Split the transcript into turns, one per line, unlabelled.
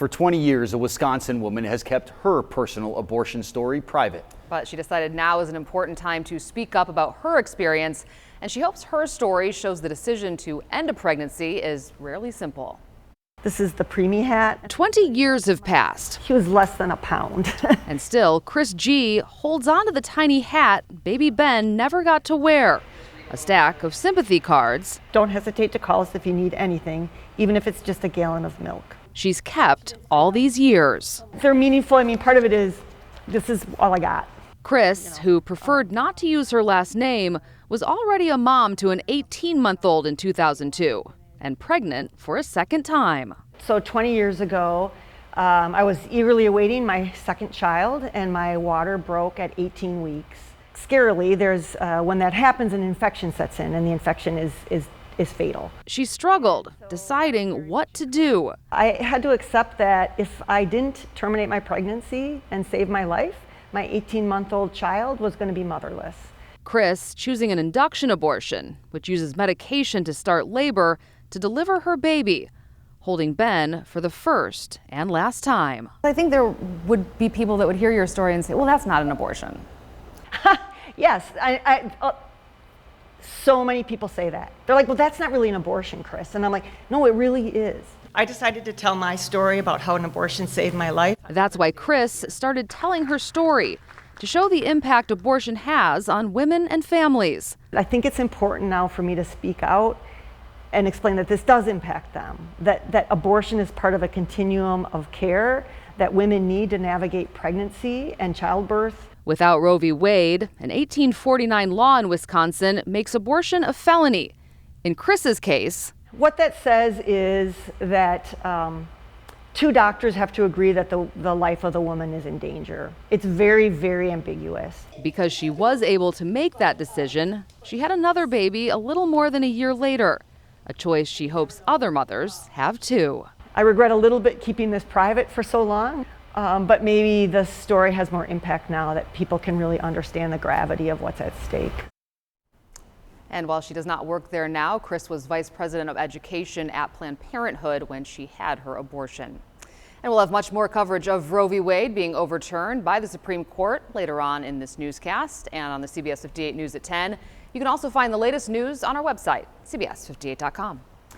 For 20 years, a Wisconsin woman has kept her personal abortion story private.
But she decided now is an important time to speak up about her experience, and she hopes her story shows the decision to end a pregnancy is rarely simple.
This is the preemie hat.
20 years have passed.
He was less than a pound.
And still, Chris G. holds on to the tiny hat baby Ben never got to wear. A stack of sympathy cards.
Don't hesitate to call us if you need anything, even if it's just a gallon of milk.
She's kept all these years.
They're meaningful. I mean, part of it is, this is all I got.
Chris, who preferred not to use her last name, was already a mom to an 18-month-old in 2002 and pregnant for a second time.
So 20 years ago, I was eagerly awaiting my second child, and my water broke at 18 weeks. Scarily, when that happens, an infection sets in, and the infection is fatal.
She struggled, deciding what to do.
I had to accept that if I didn't terminate my pregnancy and save my life, my 18-month-old child was going to be motherless.
Chris choosing an induction abortion, which uses medication to start labor to deliver her baby, holding Ben for the first and last time.
I think there would be people that would hear your story and say, well, that's not an abortion.
Yes, so many people say that. They're like, well, that's not really an abortion, Chris. And I'm like, no, it really is. I decided to tell my story about how an abortion saved my life.
That's why Chris started telling her story, to show the impact abortion has on women and families.
I think it's important now for me to speak out and explain that this does impact them, that abortion is part of a continuum of care that women need to navigate pregnancy and childbirth.
Without Roe v. Wade, an 1849 law in Wisconsin makes abortion a felony. In Chris's case,
what that says is that two doctors have to agree that the life of the woman is in danger. It's very, very ambiguous.
Because she was able to make that decision, she had another baby a little more than a year later, a choice she hopes other mothers have too.
I regret a little bit keeping this private for so long. But maybe the story has more impact now that people can really understand the gravity of what's at stake.
And while she does not work there now, Chris was vice president of education at Planned Parenthood when she had her abortion. And we'll have much more coverage of Roe v. Wade being overturned by the Supreme Court later on in this newscast and on the CBS 58 News at 10. You can also find the latest news on our website, CBS58.com.